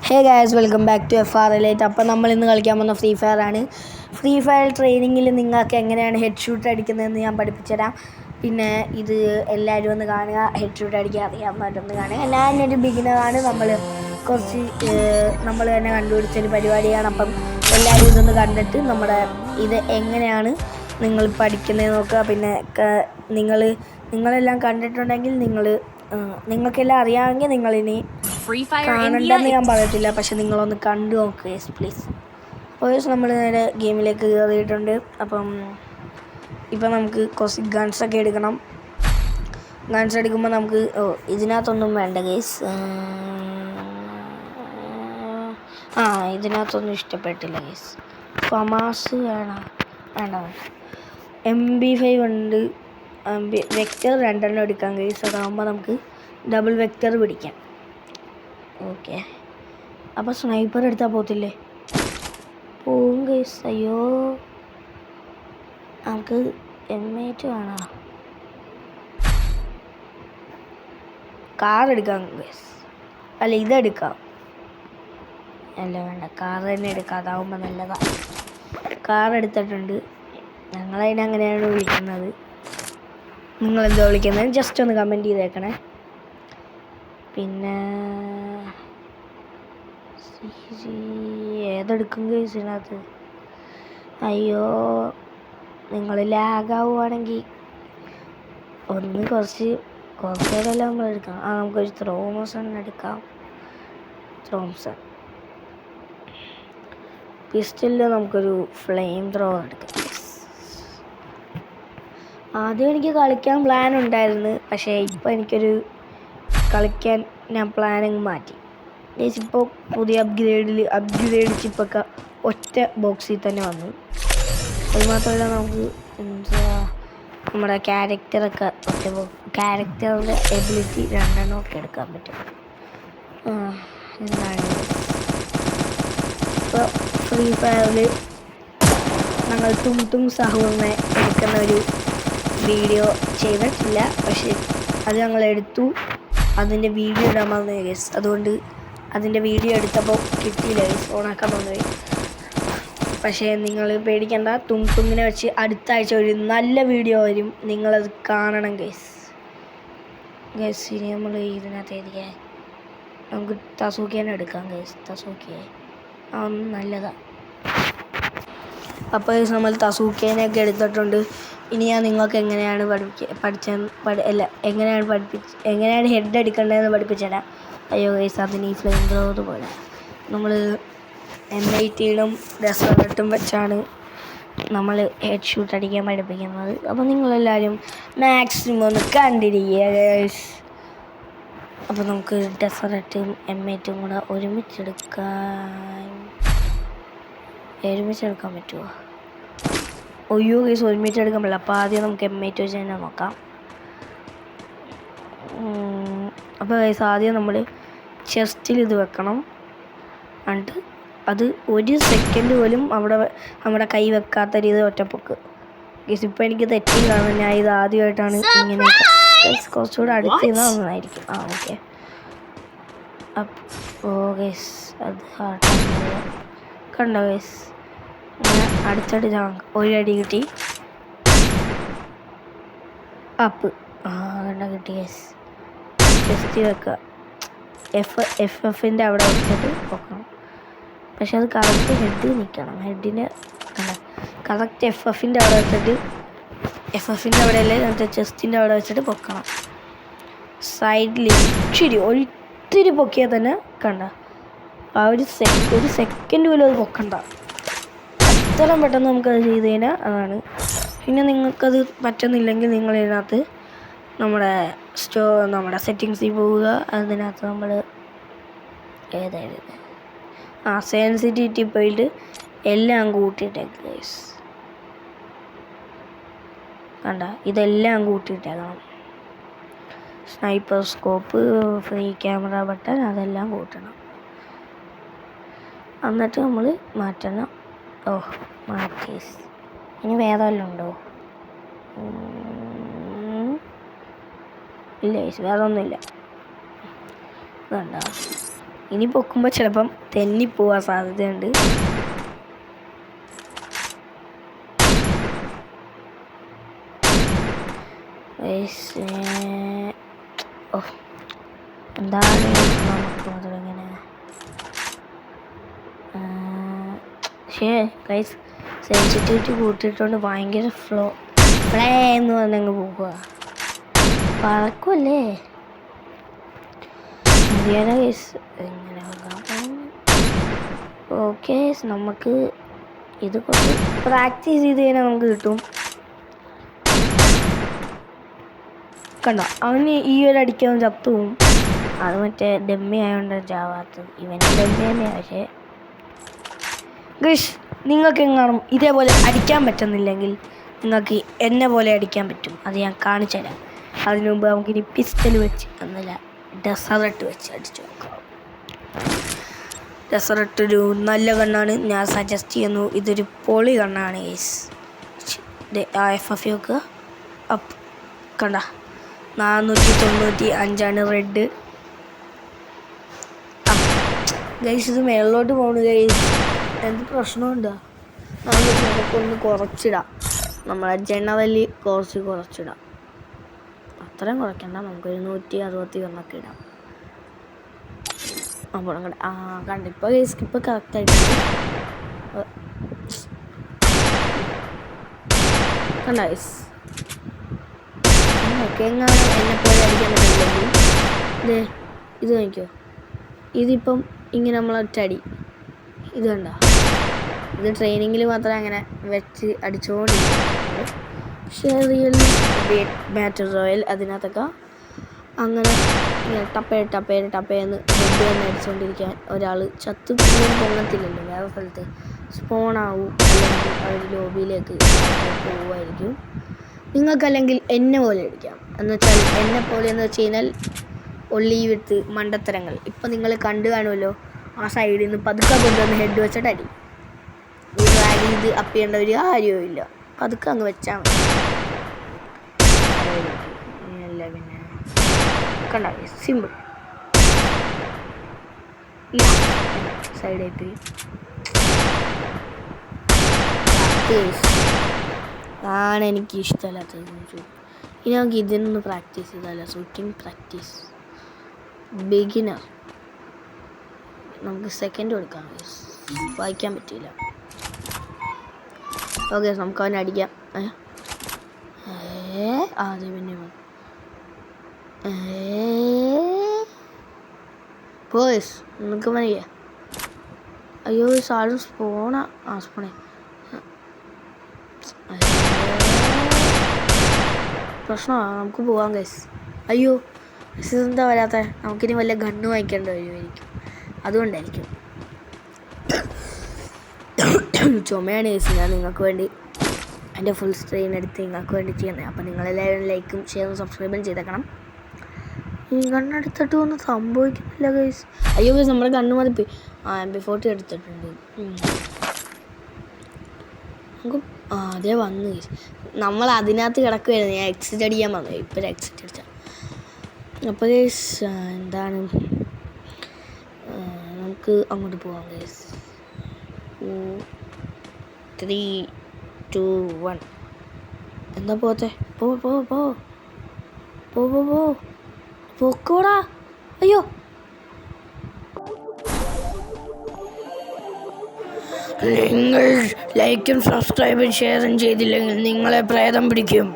Hey guys, welcome back to FR Elite. അപ്പോൾ നമ്മൾ ഇന്ന് കളിക്കാൻ പോകുന്ന ഫ്രീ ഫയർ ആണ്. ഫ്രീ ഫയർ ട്രെയിനിങ്ങിൽ നിങ്ങൾക്ക് എങ്ങനെയാണ് ഹെഡ് ഷൂട്ട് അടിക്കുന്നതെന്ന് ഞാൻ പഠിപ്പിച്ചുതരാം. പിന്നെ ഇത് എല്ലാവരും ഒന്ന് കാണുക, ഹെഡ് ഷൂട്ട് അടിക്കാൻ അറിയാവുന്നവരൊന്ന് കാണുക. ഞാനൊരു ബിഗിനറാണ്. നമ്മൾ തന്നെ കണ്ടുപിടിച്ചൊരു പരിപാടിയാണ്. അപ്പം എല്ലാവരും ഇതൊന്ന് കണ്ടിട്ട് ഇത് എങ്ങനെയാണ് നിങ്ങൾ പഠിക്കുന്നത് നോക്കുക. പിന്നെ നിങ്ങളെല്ലാം കണ്ടിട്ടുണ്ടെങ്കിൽ നിങ്ങൾക്കെല്ലാം അറിയാമെങ്കിൽ നിങ്ങളിനി കാണണ്ടെന്ന് ഞാൻ പറയത്തില്ല, പക്ഷെ നിങ്ങളൊന്ന് കണ്ടു നോക്കുക പ്ലീസ്. അപ്പോൾ നമ്മൾ നേരെ ഗെയിമിലേക്ക് കയറിയിട്ടുണ്ട്. അപ്പം ഇപ്പം നമുക്ക് കുറച്ച് ഗൺസൊക്കെ എടുക്കണം. ഗൺസ് എടുക്കുമ്പോൾ നമുക്ക് ഇതിനകത്തൊന്നും വേണ്ട ഗൈസ്. ഇതിനകത്തൊന്നും ഇഷ്ടപ്പെട്ടില്ല ഗൈസ്. ഫമാസ് വേണ്ട. MP5 ഉണ്ട്. വെക്റ്റർ 2 എടുക്കാം ഗൈസ്. അതാകുമ്പോൾ നമുക്ക് ഡബിൾ വെക്റ്റർ പിടിക്കാം. ഓക്കെ, അപ്പോൾ സ്നൈപ്പർ എടുത്താൽ പോകത്തില്ലേ? പോവും ഗൈസ്. അയ്യോ, നമുക്ക് M8 വേണം. കാർ എടുക്കാം ഗൈസ്. അല്ല, ഇതെടുക്കാം. അല്ല, വേണ്ട, കാർ തന്നെ എടുക്കാം. അതാവുമ്പോൾ നല്ലതാണ്. കാർ എടുത്തിട്ടുണ്ട്. ഞങ്ങളതിനങ്ങനെയാണ് വിളിക്കുന്നത്. നിങ്ങളെന്താ വിളിക്കുന്നത്? ജസ്റ്റ് ഒന്ന് കമൻറ്റ് ചെയ്തേക്കണേ. പിന്നെ ഏതെടുക്കും കേസിനകത്ത്? അയ്യോ, നിങ്ങൾ ലാഗാവുകയാണെങ്കിൽ കുറച്ച് നേരമെല്ലാം നമ്മൾ എടുക്കാം. നമുക്കൊരു ത്രോമസൺ എടുക്കാം. പിസ്റ്റലിൽ നമുക്കൊരു ഫ്ലെയിം ത്രോവർ എടുക്കാം. ആദ്യം എനിക്ക് കളിക്കാൻ പ്ലാൻ ഉണ്ടായിരുന്നു, പക്ഷേ ഇപ്പോൾ എനിക്കൊരു കളിക്കാൻ ഞാൻ പ്ലാനിങ് മാറ്റി. ഇപ്പോൾ പുതിയ അപ്ഗ്രേഡ് ചിപ്പൊക്കെ ഒറ്റ ബോക്സിൽ തന്നെ വന്നു. അതുമാത്രമല്ല, നമുക്ക് നമ്മുടെ ക്യാരക്ടറിൻ്റെ എബിലിറ്റി 2 ഒക്കെ എടുക്കാൻ പറ്റും. എന്താണ് ഇപ്പോൾ ഫ്രീ ഫയറിൽ ഞങ്ങൾ തും സഹൂറിനെ എടുക്കുന്ന ഒരു വീഡിയോ ചെയ്തിട്ടില്ല, പക്ഷെ അത് ഞങ്ങൾ എടുത്തു. അതിൻ്റെ വീഡിയോ ഇടാൻ വന്നു ഗൈസ്. അതുകൊണ്ട് അതിൻ്റെ വീഡിയോ എടുത്തപ്പോൾ കിട്ടിയില്ല ഗൈസ്, ഓണാക്കാൻ വന്നുപോയി. പക്ഷേ നിങ്ങൾ പേടിക്കണ്ട, തുങ്ങിനെ വെച്ച് അടുത്ത ആഴ്ച ഒരു നല്ല വീഡിയോ വരും. നിങ്ങളത് കാണണം ഗൈസ്. ഇനി നമ്മൾ ഇതിനകത്ത് നമുക്ക് തസൂക്കേനെ എടുക്കാം ഗൈസ്. തസൂക്കിയെ നല്ലതാണ്. അപ്പോൾ നമ്മൾ തസൂക്കേനെയൊക്കെ എടുത്തിട്ടുണ്ട്. ഇനി ഞാൻ നിങ്ങൾക്ക് എങ്ങനെയാണ് എങ്ങനെയാണ് ഹെഡ് അടിക്കേണ്ടതെന്ന് പഠിപ്പിച്ചുതരാം. അയ്യോ ഗൈസ്, അതിന് ഈ ഫ്ലെയിം ത്രോവർ പോലെ നമ്മൾ M8 ഡെസേർട്ടും വെച്ചാണ് നമ്മൾ ഹെഡ് ഷൂട്ട് അടിക്കാൻ പഠിപ്പിക്കുന്നത്. അപ്പോൾ നിങ്ങളെല്ലാവരും മാക്സിമം ഒന്ന് കണ്ടിരിക്കുക ഗൈസ്. അപ്പോൾ നമുക്ക് ഡെസേർട്ടും M8 കൂടെ ഒരുമിച്ചെടുക്കാൻ പറ്റുമോ? ഒയ്യോ ഗൈസ്, ഒരുമിച്ചെടുക്കാൻ പറ്റില്ല. അപ്പോൾ ആദ്യം നമുക്ക് M8 വെച്ച് തന്നെ നോക്കാം. അപ്പോൾ ഗൈസ്, ആദ്യം നമ്മൾ ചെസ്റ്റിൽ ഇത് വെക്കണം. എന്നിട്ട് അത് 1 സെക്കൻഡ് പോലും നമ്മുടെ കൈ വെക്കാത്ത രീതി ഒറ്റപ്പൊക്ക് ഗൈസ്. ഇപ്പോൾ എനിക്ക് തെറ്റി കാണാൻ, ഞാൻ ഇത് ആദ്യമായിട്ടാണ് ഇങ്ങനെ. കുറച്ചുകൂടെ അടുത്ത് നിന്നാൽ നന്നായിരിക്കും. ഓക്കെ. അപ്പോൾ ഗൈസ്, അത് കണ്ടോ ഗൈസ്, അടിച്ചടി ഒരു അടി കിട്ടി. അപ്പ് കിട്ടി ഗൈസ്. ചെസ്റ്റ് വെക്കുക. FFൻ്റെ അവിടെ വെച്ചിട്ട് പൊക്കണം. പക്ഷെ അത് കറക്റ്റ് ഹെഡ് നിൽക്കണം. കറക്റ്റ് FFൻ്റെ അവിടെ വെച്ചിട്ട്, FFൻ്റെ അവിടെ അല്ലേ, എന്നിട്ട് ചെസ്റ്റിൻ്റെ അവിടെ വെച്ചിട്ട് പൊക്കണം. സൈഡിൽ ഒരിത്തിരി പൊക്കിയാൽ തന്നെ കണ്ട ആ ഒരു സെക്കൻഡ് പോലും അത് പൊക്കണ്ട. അത്രയും പെട്ടെന്ന് നമുക്കത് ചെയ്ത് കഴിഞ്ഞാൽ അതാണ്. പിന്നെ നിങ്ങൾക്കത് പറ്റുന്നില്ലെങ്കിൽ നിങ്ങളിതിനകത്ത് നമ്മുടെ സെറ്റിങ്സിൽ പോവുക. അതിനകത്ത് നമ്മൾ സെൻസിറ്റിവിറ്റി പോയിട്ട് എല്ലാം കൂട്ടിയിട്ടേക്ക് ഗൈസ്. കണ്ട, ഇതെല്ലാം കൂട്ടിയിട്ടേക്കണം. Sniper scope, free camera button, അതെല്ലാം കൂട്ടണം. എന്നിട്ട് നമ്മൾ മാറ്റണം. മാറ്റി. ഇനി വേറെ വല്ലതും ഉണ്ടോ? ഇല്ല ഗൈസ്, വേറെ ഒന്നുമില്ല. വേണ്ട. ഇനി പൊക്കുമ്പോൾ ചിലപ്പം തെന്നിപ്പോവാൻ സാധ്യതയുണ്ട്. എന്താണ് നമുക്ക് അതിങ്ങനെ ഗൈസ് സെൻസിറ്റിവിറ്റി കൂട്ടിയിട്ടുണ്ട്. ഭയങ്കര ഫ്ലേ എന്ന് പറഞ്ഞങ്ങ് പോകുക. പറക്കുമല്ലേ ഇന്ത്യയുടെ ഗൈസ് എങ്ങനെ ഓക്കെ. നമുക്ക് ഇത് കുറച്ച് പ്രാക്ടീസ് ചെയ്ത് കഴിഞ്ഞാൽ നമുക്ക് കിട്ടും. കണ്ടോ, അവന് ഈ ഒരു അടിക്കാൻ ചത്തു പോവും. അത് മറ്റേ ഡമ്മി ആയതുകൊണ്ട് ചാവാത്തത്. ഇവൻ്റെ ഡമ്മി തന്നെയാണ്. പക്ഷേ ഗൈസ് നിങ്ങൾക്ക് എങ്ങാനും ഇതേപോലെ അടിക്കാൻ പറ്റുന്നില്ലെങ്കിൽ നിങ്ങൾക്ക് എന്നെ പോലെ അടിക്കാൻ പറ്റും. അത് ഞാൻ കാണിച്ചു തരാം. അതിനു മുമ്പ് നമുക്കിനി പിസ്റ്റൽ വെച്ച് എന്നല്ല ഡെസറട്ട് വെച്ച് അടിച്ചു നോക്കാം. ഡെസറട്ട് ഒരു നല്ല ഗണ്ണാണ്. ഞാൻ സജസ്റ്റ് ചെയ്യുന്നു. ഇതൊരു പൊളി ഗണ്ണാണ് ഗൈസ്. FF നോക്കുക. അപ്പ് കണ്ട 495 റെഡ്. ഗൈസ് ഇത് മേളിലോട്ട് പോകണു ഗൈസ്. എന്ത് പ്രശ്നമുണ്ടോ? നമുക്കൊന്ന് കുറച്ചിടാം. നമ്മളെ ജനറലി കുറച്ചിടാം. അത്രയും കുറയ്ക്കണ്ട. നമുക്കൊരു 161 ഇടാം. അപ്പോൾ കണ്ട ഇപ്പോൾ ഗൈസ് ഇപ്പോൾ കറക്റ്റായിട്ട് കണ്ട ഗൈസ്. ഓക്കെ എങ്ങാനും എന്നെപ്പോലെ അടിക്കാൻ പറ്റില്ലെങ്കിൽ ഇത് നോക്കിയോ. ഇതിപ്പം ഇങ്ങനെ നമ്മളൊറ്റടി ഇത് കണ്ട. ഇത് ട്രെയിനിങ്ങിൽ മാത്രമേ അങ്ങനെ വെച്ച് അടിച്ചുകൊണ്ടിരിക്കുന്നുള്ളൂ. പക്ഷേ റിയലി ബാറ്റർ റോയൽ അതിനകത്തൊക്കെ അങ്ങനെ ഇങ്ങനെ ടപ്പേന്ന് ഹെഡ് തന്നെ അടിച്ചുകൊണ്ടിരിക്കാൻ ഒരാൾ ചത്തു പിന്നെയും പൊങ്ങത്തില്ലല്ലോ. വേറെ സ്ഥലത്ത് സ്പോണാവും അല്ലെങ്കിൽ അവർ ലോബിയിലേക്ക് പോവുമായിരിക്കും. നിങ്ങൾക്കല്ലെങ്കിൽ എന്നെ പോലെ അടിക്കാം. എന്നുവെച്ചാൽ എന്നെ പോലെ എന്ന് വെച്ച് കഴിഞ്ഞാൽ ഒള്ളി വിത്ത് മണ്ടത്തരങ്ങൾ. ഇപ്പം നിങ്ങൾ കണ്ടു കാണുമല്ലോ, ആ സൈഡിൽ നിന്ന് പതുക്കെ കൊണ്ടുവന്ന് ഹെഡ് വെച്ചിട്ട് അടി. ഇത് അപ്പ് ചെയ്യേണ്ട ഒരു കാര്യവും ഇല്ല. പതുക്കെ അങ്ങ് വെച്ചാൽ മതി. അല്ല പിന്നെ കണ്ട സിമ്പിൾ സൈഡായിട്ട് ആണ് എനിക്ക് ഇഷ്ടമല്ലാത്തത്. ഇനി നമുക്ക് ഇതിനൊന്ന് പ്രാക്ടീസ് ചെയ്താലോ. Shooting practice beginner. നമുക്ക് സെക്കൻഡ് കൊടുക്കാം. വായിക്കാൻ പറ്റില്ല. ഓക്കെ നമുക്ക് അവനെ അടിക്കാം. അതെ പിന്നെ പോയിസ് നമുക്ക് മതിയ. അയ്യോ സാധനം സ്പോണാ. സ്പോണേ പ്രശ്നമാണ്. നമുക്ക് പോവാം ഗൈസ്. അയ്യോ ഇതെന്താ വരാത്ത? നമുക്കിനി വല്ല ഗണ്ണ് വാങ്ങിക്കേണ്ടി വരുമായിരിക്കും. അതുകൊണ്ടായിരിക്കും. ചുമയാണ് ഗൈസ്. ഞാൻ നിങ്ങൾക്ക് വേണ്ടി എൻ്റെ ഫുൾ സ്ക്രീൻ എടുത്ത് നിങ്ങൾക്ക് വേണ്ടി ചെയ്യുന്നത്. അപ്പം നിങ്ങളെല്ലാവരും ലൈക്കും ഷെയറും സബ്സ്ക്രൈബും ചെയ്തേക്കണം. ഈ ഗണ്ണെടുത്തിട്ട് ഒന്നും സംഭവിക്കുന്നില്ല ഗൈസ്. അയ്യോ ഗൈസ് നമ്മുടെ ഗണ്ണ് മതിപ്പോയി. MP40 എടുത്തിട്ടുണ്ട്. നമുക്ക് അതേ വന്നു ഗൈസ്. നമ്മൾ അതിനകത്ത് കിടക്കുമായിരുന്നു. ഞാൻ എക്സിറ്റ് അടിക്കാൻ വന്നു. ഇപ്പം എക്സിറ്റ് അടിച്ച. അപ്പോൾ ഗൈസ് എന്താണ് നമുക്ക് അങ്ങോട്ട് പോവാം ഗൈസ്. 3, 2, 1. എന്താ പോകത്തെ? പോക്കോടാ. അയ്യോ നിങ്ങൾ ലൈക്കും സബ്സ്ക്രൈബും ഷെയറും ചെയ്തില്ലെങ്കിൽ നിങ്ങളെ പ്രേതം പിടിക്കും.